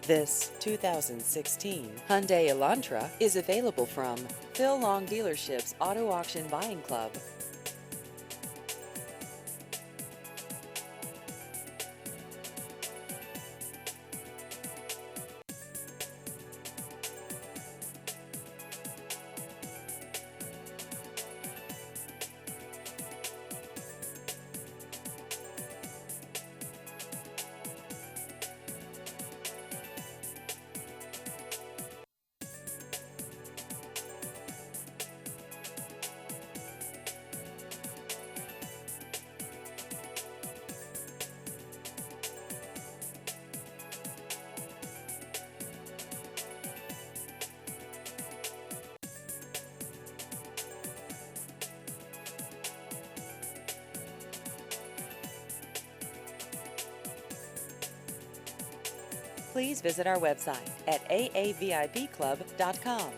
This 2016 Hyundai Elantra is available from Phil Long Dealership's Auto Auction Buying Club. Please visit our website at aavipclub.com.